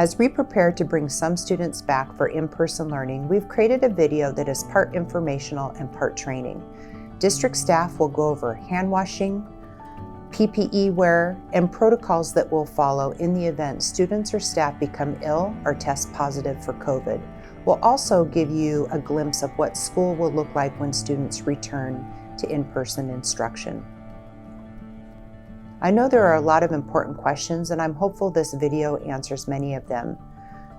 As we prepare to bring some students back for in-person learning, we've created a video that is part informational and part training. District staff will go over hand washing, PPE wear, and protocols that will follow in the event students or staff become ill or test positive for COVID. We'll also give you a glimpse of what school will look like when students return to in-person instruction. I know there are a lot of important questions, and I'm hopeful this video answers many of them.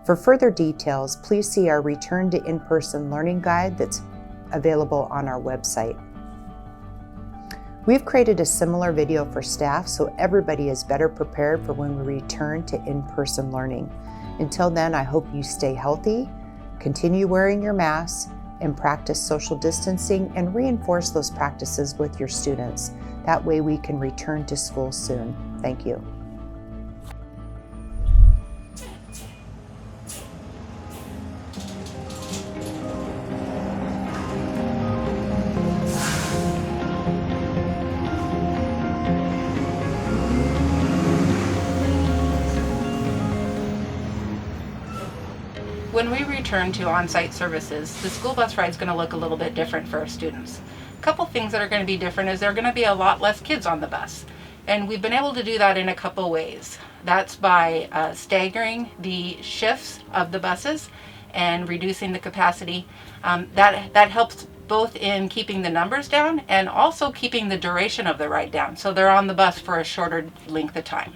For further details, please see our Return to In-Person Learning Guide that's available on our website. We've created a similar video for staff so everybody is better prepared for when we return to in-person learning. Until then, I hope you stay healthy, continue wearing your masks, and practice social distancing and reinforce those practices with your students. That way we can return to school soon. Thank you. When we return to on-site services, the school bus ride is going to look a little bit different for our students. A couple things that are going to be different is there are going to be a lot less kids on the bus. And we've been able to do that in a couple ways. That's by staggering the shifts of the buses and reducing the capacity. That helps both in keeping the numbers down and also keeping the duration of the ride down. So they're on the bus for a shorter length of time.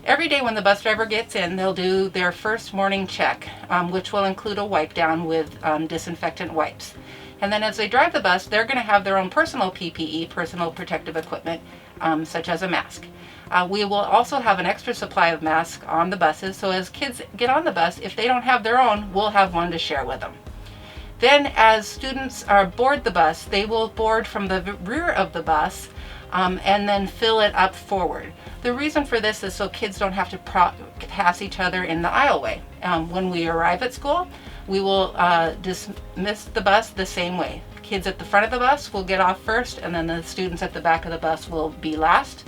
Every day when the bus driver gets in, they'll do their first morning check, which will include a wipe down with disinfectant wipes. And then as they drive the bus, they're going to have their own personal PPE, personal protective equipment, such as a mask. We will also have an extra supply of masks on the buses, so as kids get on the bus, if they don't have their own, we'll have one to share with them. Then as students board the bus, they will board from the rear of the bus and then fill it up forward. The reason for this is so kids don't have to pass each other in the aisleway. When we arrive at school, we will dismiss the bus the same way. Kids at the front of the bus will get off first, and then the students at the back of the bus will be last.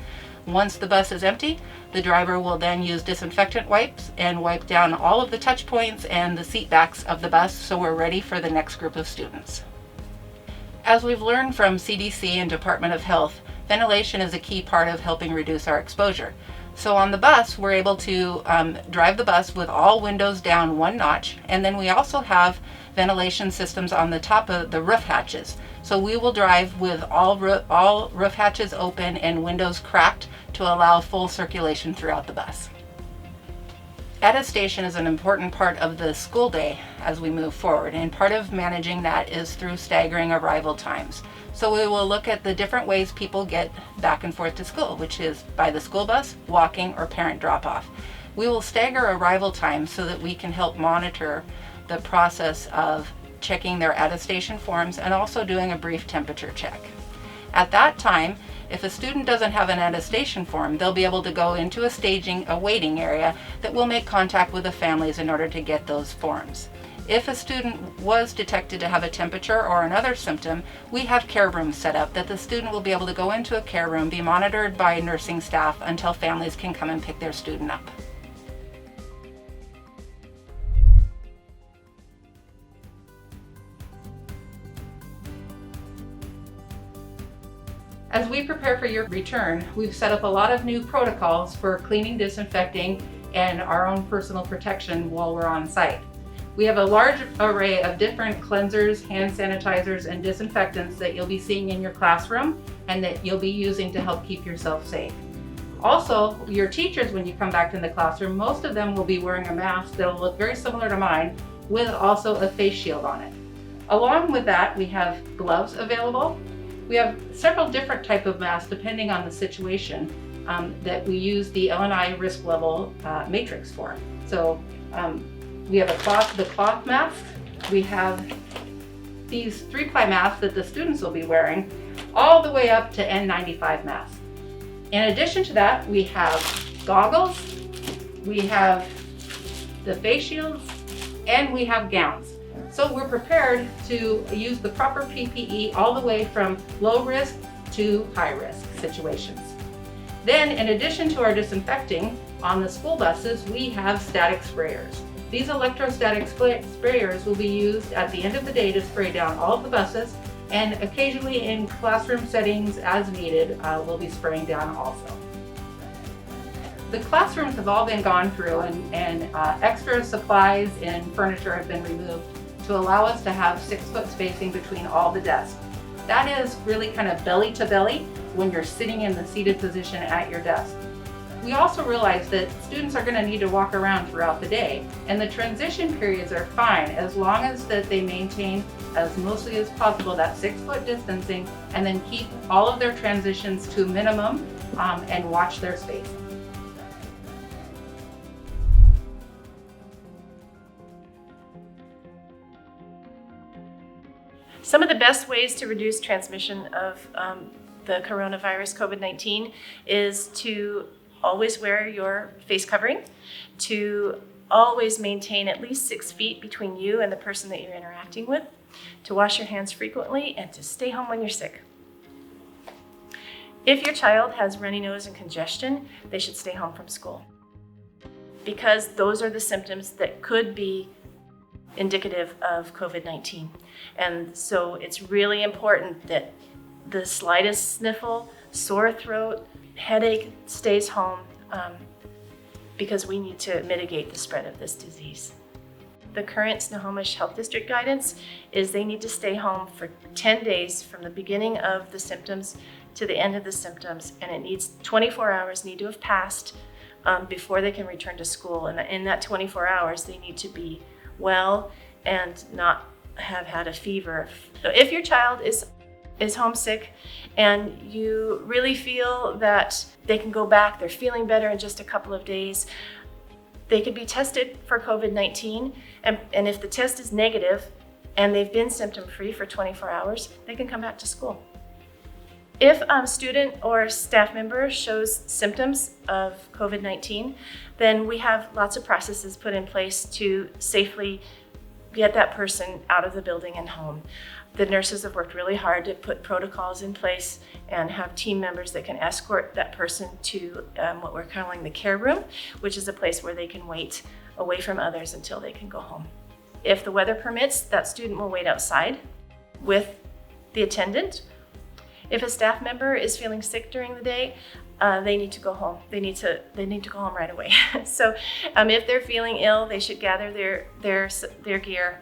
Once the bus is empty, the driver will then use disinfectant wipes and wipe down all of the touch points and the seat backs of the bus so we're ready for the next group of students. As we've learned from CDC and Department of Health, ventilation is a key part of helping reduce our exposure. So on the bus, we're able to drive the bus with all windows down one notch, and then we also have ventilation systems on the top of the roof hatches. So we will drive with all roof hatches open and windows cracked to allow full circulation throughout the bus. Attestation is an important part of the school day as we move forward, and part of managing that is through staggering arrival times. So we will look at the different ways people get back and forth to school, which is by the school bus, walking, or parent drop-off. We will stagger arrival times so that we can help monitor the process of checking their attestation forms and also doing a brief temperature check. At that time, if a student doesn't have an attestation form, they'll be able to go into a waiting area that will make contact with the families in order to get those forms. If a student was detected to have a temperature or another symptom, we have care rooms set up that the student will be able to go into a care room, be monitored by nursing staff until families can come and pick their student up. As we prepare for your return, we've set up a lot of new protocols for cleaning, disinfecting, and our own personal protection while we're on site. We have a large array of different cleansers, hand sanitizers, and disinfectants that you'll be seeing in your classroom and that you'll be using to help keep yourself safe. Also, your teachers, when you come back in the classroom, most of them will be wearing a mask that'll look very similar to mine with also a face shield on it. Along with that, we have gloves available. We have several different types of masks depending on the situation that we use the L&I risk level matrix for. So we have the cloth mask. We have these 3-ply masks that the students will be wearing, all the way up to N95 masks. In addition to that, we have goggles, we have the face shields, and we have gowns. So we're prepared to use the proper PPE all the way from low risk to high risk situations. Then, in addition to our disinfecting, on the school buses, we have static sprayers. These electrostatic sprayers will be used at the end of the day to spray down all of the buses, and occasionally in classroom settings as needed, we'll be spraying down also. The classrooms have all been gone through and extra supplies and furniture have been removed to allow us to have 6-foot spacing between all the desks. That is really kind of belly to belly when you're sitting in the seated position at your desk. We also realize that students are going to need to walk around throughout the day, and the transition periods are fine as long as that they maintain as mostly as possible that 6-foot distancing, and then keep all of their transitions to a minimum and watch their space. Some of the best ways to reduce transmission of the coronavirus COVID-19 is to always wear your face covering, to always maintain at least 6 feet between you and the person that you're interacting with, to wash your hands frequently, and to stay home when you're sick. If your child has runny nose and congestion, they should stay home from school, because those are the symptoms that could be indicative of COVID-19. And so it's really important that the slightest sniffle, sore throat, headache stays home, because we need to mitigate the spread of this disease. The current Snohomish Health District guidance is they need to stay home for 10 days from the beginning of the symptoms to the end of the symptoms, and it needs 24 hours need to have passed before they can return to school. And in that 24 hours, they need to be well and not have had a fever. So if your child is homesick and you really feel that they can go back, they're feeling better in just a couple of days, they could be tested for COVID-19, and if the test is negative and they've been symptom-free for 24 hours, they can come back to school. If a student or staff member shows symptoms of COVID-19, then we have lots of processes put in place to safely get that person out of the building and home. The nurses have worked really hard to put protocols in place and have team members that can escort that person to what we're calling the care room, which is a place where they can wait away from others until they can go home. If the weather permits, that student will wait outside with the attendant. If a staff member is feeling sick during the day, they need to go home. They need to go home right away. So if they're feeling ill, they should gather their gear,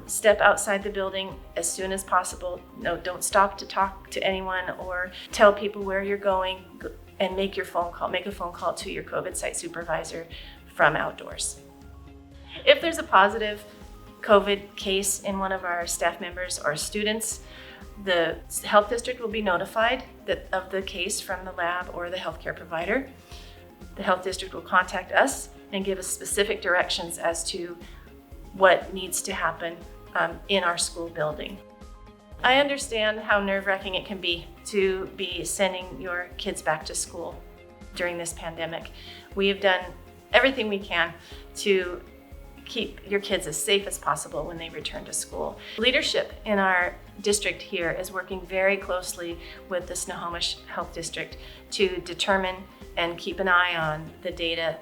step outside the building as soon as possible. No, don't stop to talk to anyone or tell people where you're going, and make a phone call to your COVID site supervisor from outdoors. If there's a positive COVID case in one of our staff members or students, the health district will be notified of the case from the lab or the healthcare provider. The health district will contact us and give us specific directions as to what needs to happen in our school building. I understand how nerve-wracking it can be to be sending your kids back to school during this pandemic. We have done everything we can to keep your kids as safe as possible when they return to school. Leadership in our district here is working very closely with the Snohomish Health District to determine and keep an eye on the data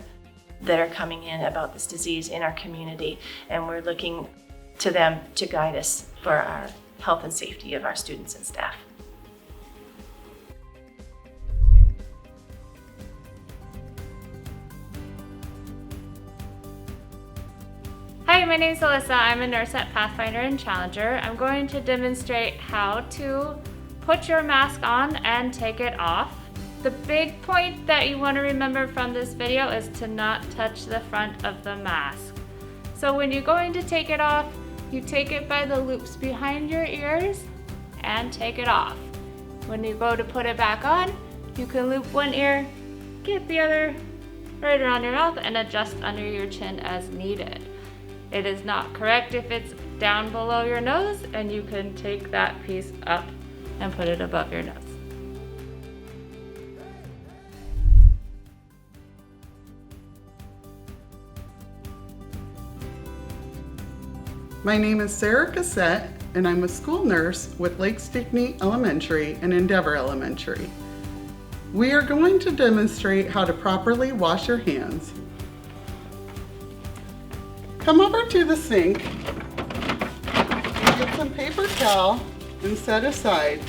that are coming in about this disease in our community, and we're looking to them to guide us for our health and safety of our students and staff. Hi, my name is Alyssa. I'm a nurse at Pathfinder and Challenger. I'm going to demonstrate how to put your mask on and take it off. The big point that you want to remember from this video is to not touch the front of the mask. So when you're going to take it off, you take it by the loops behind your ears and take it off. When you go to put it back on, you can loop one ear, get the other right around your mouth, and adjust under your chin as needed. It is not correct if it's down below your nose, and you can take that piece up and put it above your nose. My name is Sarah Cassette, and I'm a school nurse with Lake Stickney Elementary and Endeavor Elementary. We are going to demonstrate how to properly wash your hands. Come over to the sink, get some paper towel and set aside.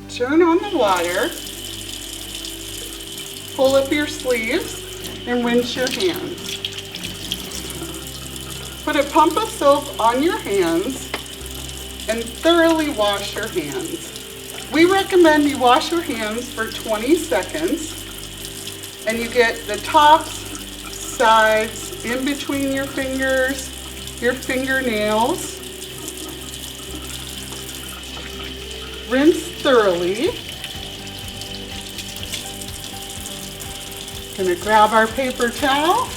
Turn on the water, pull up your sleeves and rinse your hands. Put a pump of soap on your hands and thoroughly wash your hands. We recommend you wash your hands for 20 seconds and you get the tops, sides, in between your fingers, your fingernails. Rinse thoroughly. Gonna grab our paper towel.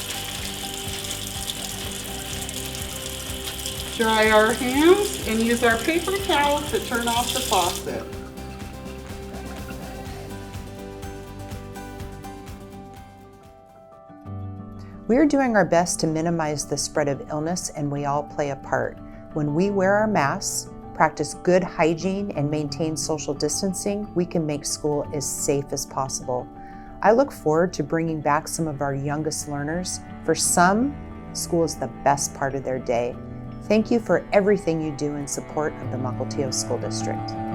Dry our hands and use our paper towel to turn off the faucet. We are doing our best to minimize the spread of illness, and we all play a part. When we wear our masks, practice good hygiene, and maintain social distancing, we can make school as safe as possible. I look forward to bringing back some of our youngest learners. For some, school is the best part of their day. Thank you for everything you do in support of the Mukilteo School District.